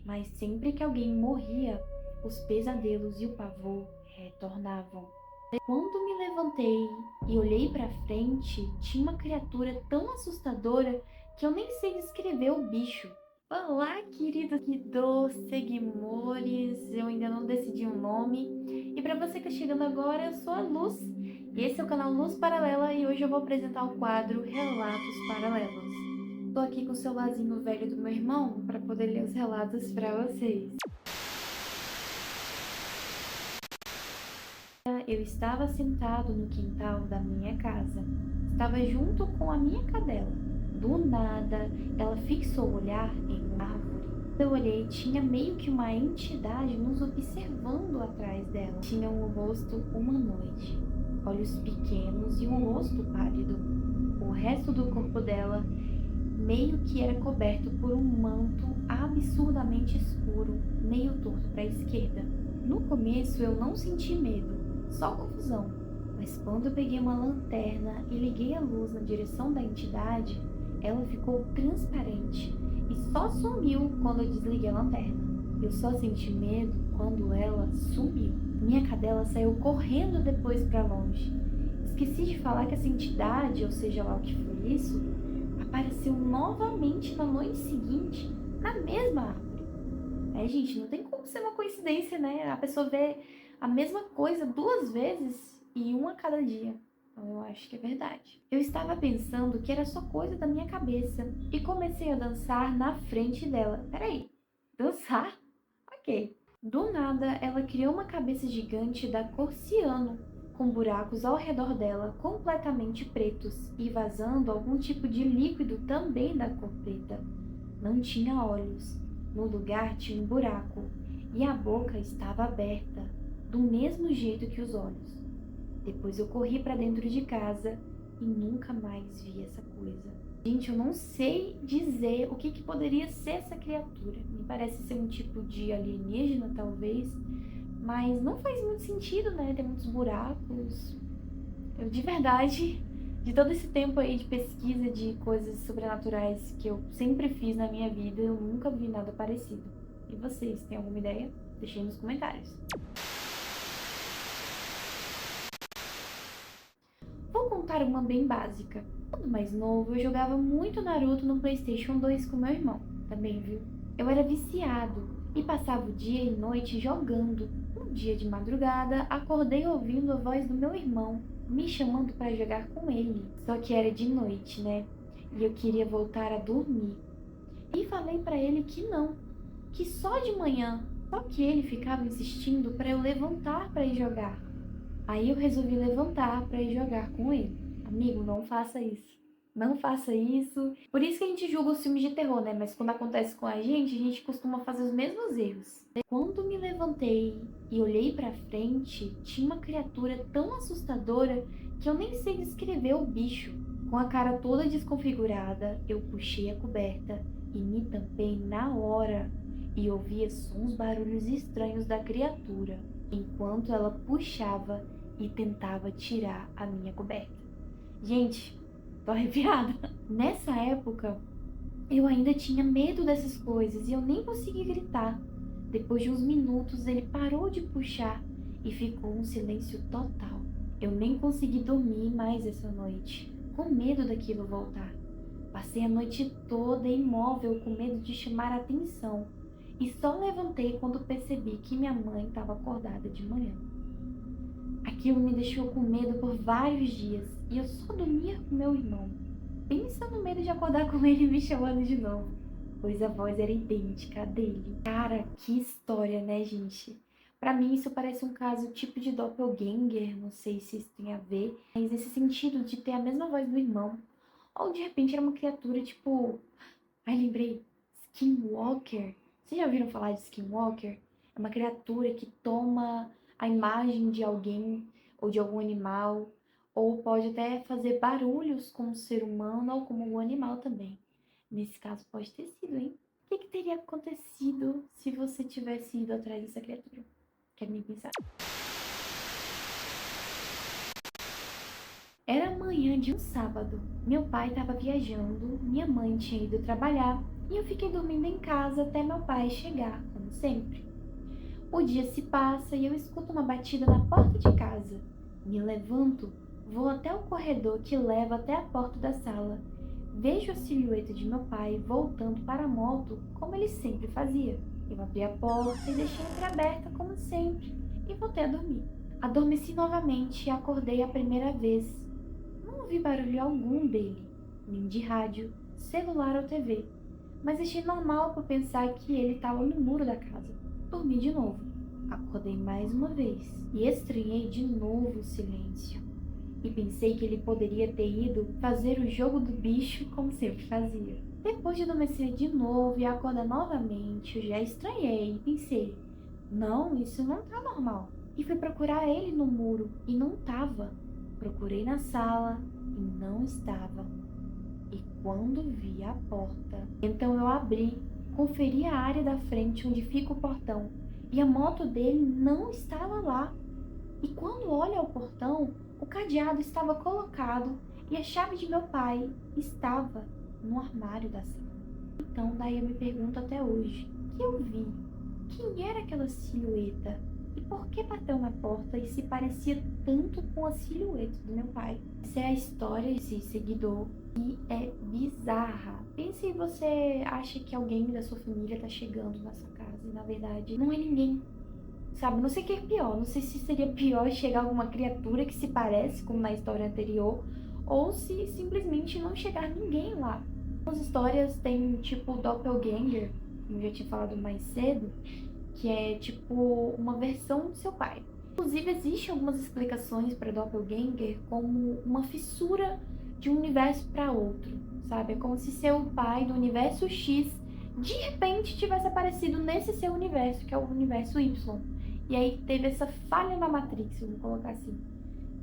mas sempre que alguém morria, os pesadelos e o pavor retornavam. Quando me levantei e olhei para frente, tinha uma criatura tão assustadora que eu nem sei descrever o bicho. Olá, querido seguidor, seguimores, eu ainda não decidi um nome. E para você que está chegando agora, eu sou a Luz, e esse é o canal Luz Paralela e hoje eu vou apresentar o quadro Relatos Paralelos. Tô aqui com o celularzinho velho do meu irmão para poder ler os relatos para vocês. Eu estava sentado no quintal da minha casa. Estava junto com a minha cadela. Do nada, ela fixou o olhar em uma árvore. Eu olhei, tinha meio que uma entidade nos observando atrás dela. Tinha um rosto humanoide, olhos pequenos e um rosto pálido. O resto do corpo dela meio que era coberto por um manto absurdamente escuro, meio torto para a esquerda. No começo eu não senti medo, só confusão, mas quando eu peguei uma lanterna e liguei a luz na direção da entidade, ela ficou transparente e só sumiu quando eu desliguei a lanterna. Eu só senti medo quando ela sumiu. Minha cadela saiu correndo depois para longe. Esqueci de falar que essa entidade, ou seja lá o que foi isso, apareceu novamente na noite seguinte, na mesma árvore. Gente, não tem como ser uma coincidência, né? A pessoa vê a mesma coisa 2 vezes e uma a cada dia. Então eu acho que é verdade. Eu estava pensando que era só coisa da minha cabeça e comecei a dançar na frente dela. Peraí, dançar? Ok. Do nada, ela criou uma cabeça gigante da cor ciano, com buracos ao redor dela completamente pretos e vazando algum tipo de líquido também da cor preta. Não tinha olhos. No lugar tinha um buraco e a boca estava aberta, do mesmo jeito que os olhos. Depois eu corri para dentro de casa e nunca mais vi essa coisa. Gente, eu não sei dizer o que poderia ser essa criatura. Me parece ser um tipo de alienígena, talvez, mas não faz muito sentido, né? Tem muitos buracos. Eu, de verdade, de todo esse tempo aí de pesquisa de coisas sobrenaturais que eu sempre fiz na minha vida, eu nunca vi nada parecido. E vocês, têm alguma ideia? Deixem nos comentários. Vou contar uma bem básica. Quando mais novo, eu jogava muito Naruto no PlayStation 2 com meu irmão. Também, viu? Eu era viciado e passava o dia e noite jogando. Um dia de madrugada, acordei ouvindo a voz do meu irmão me chamando para jogar com ele. Só que era de noite, né? E eu queria voltar a dormir. E falei para ele que não, que só de manhã. Só que ele ficava insistindo para eu levantar para ir jogar. Aí eu resolvi levantar para ir jogar com ele. Amigo, não faça isso. Não faça isso. Por isso que a gente julga os filmes de terror, né? Mas quando acontece com a gente costuma fazer os mesmos erros. Quando me levantei e olhei para frente, tinha uma criatura tão assustadora que eu nem sei descrever o bicho. Com a cara toda desconfigurada, eu puxei a coberta e me tampei na hora e ouvia sons, barulhos estranhos da criatura, enquanto ela puxava e tentava tirar a minha coberta. Gente, tô arrepiada. Nessa época, eu ainda tinha medo dessas coisas e eu nem consegui gritar. Depois de uns minutos, ele parou de puxar e ficou um silêncio total. Eu nem consegui dormir mais essa noite, com medo daquilo voltar. Passei a noite toda imóvel, com medo de chamar a atenção, e só levantei quando percebi que minha mãe estava acordada de manhã. Aquilo me deixou com medo por vários dias e eu só dormia com meu irmão. Pensa no medo de acordar com ele me chamando de novo, pois a voz era idêntica à dele. Cara, que história, né, gente? Pra mim isso parece um caso tipo de doppelganger, não sei se isso tem a ver, mas nesse sentido de ter a mesma voz do irmão. Ou de repente era uma criatura tipo... Ai, lembrei, Skinwalker. Vocês já ouviram falar de Skinwalker? É uma criatura que toma a imagem de alguém ou de algum animal, ou pode até fazer barulhos como um ser humano ou como um animal também. Nesse caso pode ter sido, hein? O que teria acontecido se você tivesse ido atrás dessa criatura? Quer me pensar? Era manhã de um sábado. Meu pai estava viajando, minha mãe tinha ido trabalhar e eu fiquei dormindo em casa até meu pai chegar, como sempre. O dia se passa e eu escuto uma batida na porta de casa. Me levanto, vou até o corredor que leva até a porta da sala. Vejo a silhueta de meu pai voltando para a moto, como ele sempre fazia. Eu abri a porta e deixei entreaberta, como sempre, e voltei a dormir. Adormeci novamente e acordei a primeira vez. Não ouvi barulho algum dele, nem de rádio, celular ou TV, mas achei normal por pensar que ele estava no muro da casa. Dormi de novo. Acordei mais uma vez e estranhei de novo o silêncio. E pensei que ele poderia ter ido fazer o jogo do bicho como sempre fazia. Depois de adormecer de novo e acordar novamente, eu já estranhei e pensei, não, isso não tá normal. E fui procurar ele no muro e não tava. Procurei na sala e não estava. E quando vi a porta, então eu abri, conferi a área da frente onde fica o portão e a moto dele não estava lá. E quando olho ao portão, o cadeado estava colocado e a chave de meu pai estava no armário da sala. Então daí eu me pergunto até hoje, o que eu vi? Quem era aquela silhueta? E por que bateu na porta e se parecia tanto com a silhueta do meu pai? Essa é a história desse seguidor e é bizarra. Pense se você acha que alguém da sua família tá chegando na sua casa e na verdade não é ninguém. Sabe, não sei o que é pior, não sei se seria pior chegar alguma criatura que se parece, como na história anterior, ou se simplesmente não chegar ninguém lá. As histórias têm tipo doppelganger, como eu já tinha falado mais cedo, que é tipo uma versão do seu pai. Inclusive, existem algumas explicações para doppelganger como uma fissura de um universo para outro, sabe? É como se seu pai do universo X de repente tivesse aparecido nesse seu universo, que é o universo Y. E aí teve essa falha na Matrix, vamos colocar assim.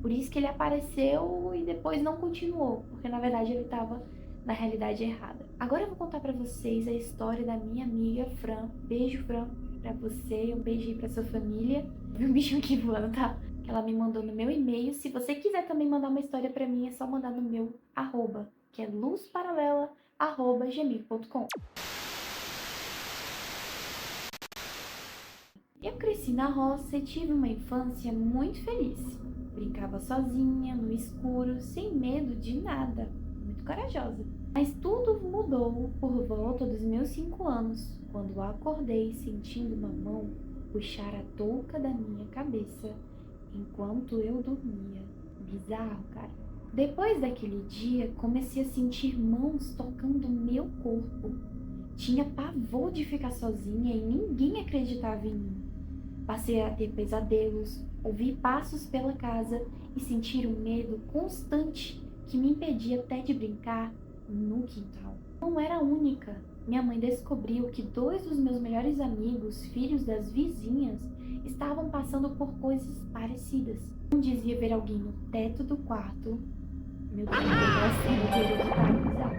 Por isso que ele apareceu e depois não continuou, porque na verdade ele estava na realidade errada. Agora eu vou contar pra vocês a história da minha amiga Fran. Beijo, Fran, pra você, um beijo aí pra sua família. Vi um bichinho aqui voando, tá? Que ela me mandou no meu e-mail. Se você quiser também mandar uma história pra mim, é só mandar no meu arroba, que é luzparalela@gmail.com. Eu cresci na roça e tive uma infância muito feliz. Brincava sozinha, no escuro, sem medo de nada. Muito corajosa. Mas tudo mudou por volta dos meus 5 anos, quando acordei sentindo uma mão puxar a touca da minha cabeça enquanto eu dormia. Bizarro, cara. Depois daquele dia, comecei a sentir mãos tocando meu corpo. Tinha pavor de ficar sozinha e ninguém acreditava em mim. Passei a ter pesadelos, ouvi passos pela casa e sentir um medo constante que me impedia até de brincar no quintal. Não era a única. Minha mãe descobriu que 2 dos meus melhores amigos, filhos das vizinhas, estavam passando por coisas parecidas. Um dizia ver alguém no teto do quarto. Meu Deus, aquela cena de hereditário bizarro.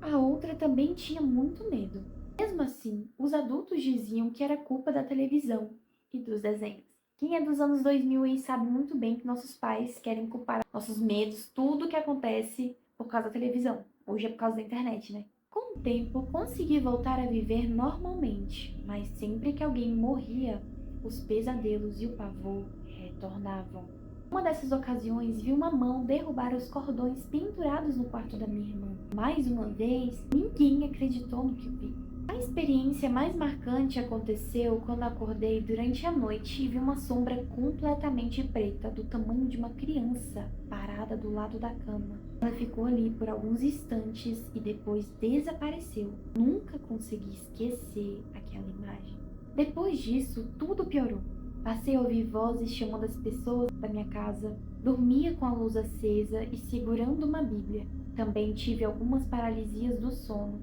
A outra também tinha muito medo. Mesmo assim, os adultos diziam que era culpa da televisão e dos desenhos. Quem é dos anos 2000 aí sabe muito bem que nossos pais querem culpar nossos medos, tudo que acontece por causa da televisão. Hoje é por causa da internet, né? Com o tempo, consegui voltar a viver normalmente, mas sempre que alguém morria, os pesadelos e o pavor retornavam. Uma dessas ocasiões, vi uma mão derrubar os cordões pendurados no quarto da minha irmã. Mais uma vez, ninguém acreditou no que vi. A experiência mais marcante aconteceu quando acordei durante a noite e vi uma sombra completamente preta, do tamanho de uma criança, parada do lado da cama. Ela ficou ali por alguns instantes e depois desapareceu. Nunca consegui esquecer aquela imagem. Depois disso, tudo piorou. Passei a ouvir vozes chamando as pessoas da minha casa. Dormia com a luz acesa e segurando uma Bíblia. Também tive algumas paralisias do sono.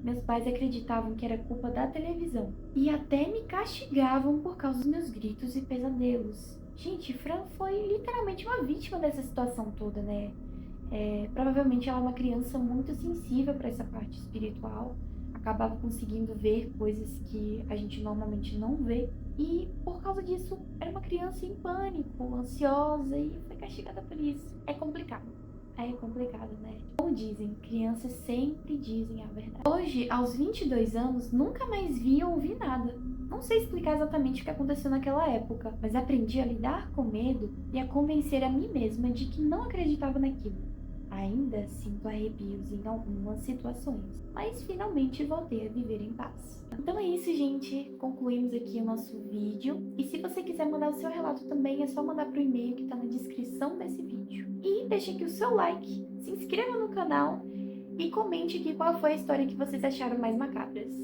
Meus pais acreditavam que era culpa da televisão e até me castigavam por causa dos meus gritos e pesadelos. Gente, Fran foi literalmente uma vítima dessa situação toda, né? Provavelmente ela é uma criança muito sensível para essa parte espiritual, acabava conseguindo ver coisas que a gente normalmente não vê. E por causa disso, era uma criança em pânico, ansiosa e foi castigada por isso. É complicado. É complicado, né? Como dizem, crianças sempre dizem a verdade. Hoje, aos 22 anos, nunca mais vi ou ouvi nada. Não sei explicar exatamente o que aconteceu naquela época, mas aprendi a lidar com medo e a convencer a mim mesma de que não acreditava naquilo. Ainda sinto arrepios em algumas situações, mas finalmente voltei a viver em paz. Então é isso, gente. Concluímos aqui o nosso vídeo. E se você quiser mandar o seu relato também, é só mandar pro e-mail que tá na descrição desse vídeo. E deixe aqui o seu like, se inscreva no canal e comente aqui qual foi a história que vocês acharam mais macabras.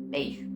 Beijo!